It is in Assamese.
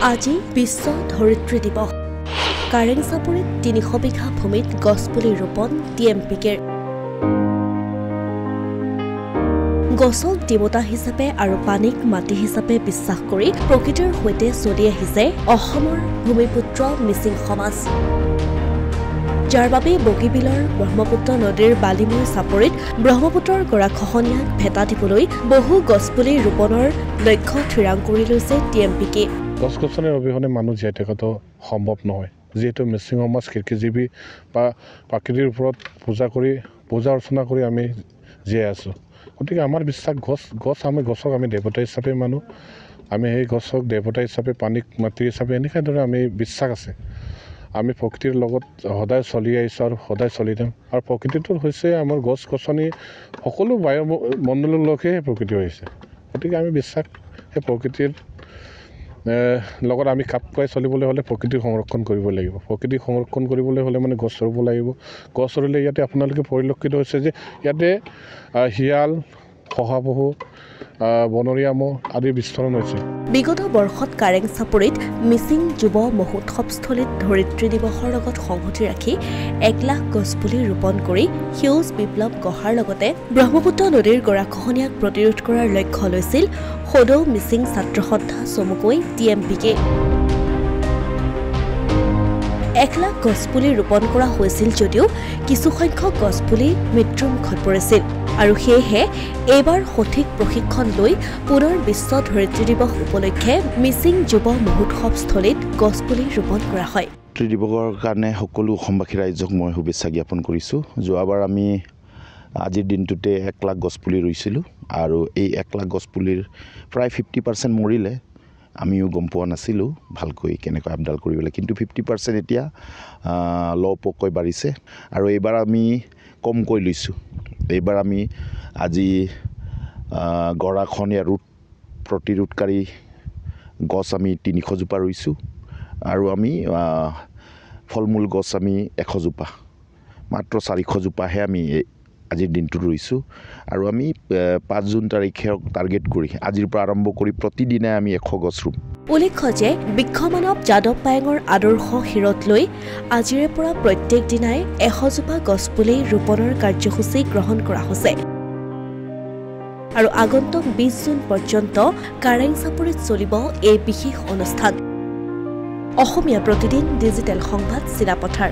আজি বিশ্ব ধৰিত্ৰী দিৱস। কাৰেংচাপৰিত ৩০০ বিঘা ভূমিত গছপুলি ৰোপণ TMPKৰ। গছক দেৱতা হিচাপে আৰু পানীক মাটি হিচাপে বিশ্বাস কৰি প্ৰকৃতিৰ সৈতে চলি আহিছে অসমৰ ভূমিপুত্ৰ মিচিং সমাজ। যাৰ বাবে বগীবিলৰ ব্ৰহ্মপুত্ৰ নদীৰ বালিময় চাপৰিত ব্ৰহ্মপুত্ৰৰ গৰাখহনীয়াক ভেটা দিবলৈ বহু গছপুলি ৰোপণৰ লক্ষ্য থিৰাং কৰি লৈছে TMPK। গছ-গছনিৰ অবিহনে মানুহ জীয়াই থকাটো সম্ভৱ নহয়। যিহেতু মিচিং সমাজ কৃষিজীৱী বা প্ৰাকৃতিৰ ওপৰত পূজা অৰ্চনা কৰি আমি জীয়াই আছোঁ। গতিকে আমাৰ বিশ্বাস আমি গছক আমি দেৱতা হিচাপে মানো। আমি সেই গছক দেৱতা হিচাপে পানীক মাটি হিচাপে এনেকুৱা ধৰণৰ আমি বিশ্বাস আছে। আমি প্ৰকৃতিৰ লগত সদায় চলি আহিছোঁ আৰু সদায় চলি যাম। আৰু প্ৰকৃতিটো হৈছে আমাৰ গছ-গছনি সকলো বায়ুমণ্ডলৰ লগহে প্ৰকৃতি হৈছে। গতিকে আমি বিশ্বাস সেই প্ৰকৃতিৰ লগত আমি খাপ খুৱাই চলিবলৈ হ'লে প্ৰকৃতিক সংৰক্ষণ কৰিব লাগিব। প্ৰকৃতিক সংৰক্ষণ কৰিবলৈ হ'লে মানে গছ ৰুব লাগিব। গছ ৰুলে ইয়াতে আপোনালোকে পৰিলক্ষিত হৈছে যে ইয়াতে শিয়াল, শহাপহু, বনৰীয়া ম'হ আদিৰ বিস্তৰণ হৈছে। বিগত বৰ্ষত কাৰেংচাপৰিত মিচিং যুৱ মহোৎসৱস্থলীত ধৰিত্ৰী দিৱসৰ লগত সংগতি ৰাখি 1 লাখ গছপুলি ৰোপণ কৰি সেউজ বিপ্লৱ গঢ়াৰ লগতে ব্ৰহ্মপুত্ৰ নদীৰ গৰাখহনীয়াক প্ৰতিৰোধ কৰাৰ লক্ষ্য লৈছিল সদৌ মিচিং ছাত্ৰ সন্থা চমুকৈ TMPK। 1 লাখ গছপুলি ৰোপণ কৰা হৈছিল যদিও কিছুসংখ্যক গছপুলি মৃত্যুমুখত পৰিছিল আৰু সেয়েহে এইবাৰ সঠিক প্ৰশিক্ষণ লৈ পুনৰ বিশ্ব ধৰিত্ৰী দিৱস উপলক্ষে মিচিং যুৱ মহোৎসৱস্থলীত গছপুলি ৰোপণ কৰা হয়। ধৰিত্ৰী দিৱসৰ কাৰণে সকলো অসমবাসী ৰাইজক মই শুভেচ্ছা জ্ঞাপন কৰিছোঁ। যোৱাবাৰ আমি আজিৰ দিনটোতে 1 লাখ গছপুলি ৰুইছিলোঁ আৰু এই 1 লাখ গছপুলিৰ প্ৰায় 50% মৰিলে। আমিও গম পোৱা নাছিলোঁ ভালকৈ কেনেকৈ আপডাল কৰিবলৈ, কিন্তু 50% এতিয়া লহপহকৈ বাঢ়িছে আৰু এইবাৰ আমি কমকৈ লৈছোঁ। এইবাৰ আমি আজি গৰাখহনীয়া প্ৰতিৰোধকাৰী গছ আমি 300 জোপা ৰুইছোঁ আৰু আমি ফল মূল গছ আমি 100 জোপা, মাত্ৰ 400 জোপাহে আমি আজিৰ দিনটোত ৰুইছোঁ। আৰু আমি 5 জুন তাৰিখক টাৰ্গেট কৰি আজিৰ পৰা আৰম্ভ কৰি প্ৰতিদিনে আমি 100 গছ ৰুম। উল্লেখ্য যে বিক্ষমানৱ যাদৱ পায়েঙৰ আদৰ্শ শিৰত লৈ আজিৰে পৰা প্ৰত্যেক দিনাই 100 জোপা গছপুলি ৰোপণৰ কাৰ্যসূচী গ্ৰহণ কৰা হৈছে আৰু আগন্তুক 20 জুন পৰ্যন্ত কাৰেংচাপৰিত চলিব এই বিশেষ অনুষ্ঠান। অসমীয়া প্ৰতিদিন ডিজিটেল সংবাদ চিলাপথাৰ।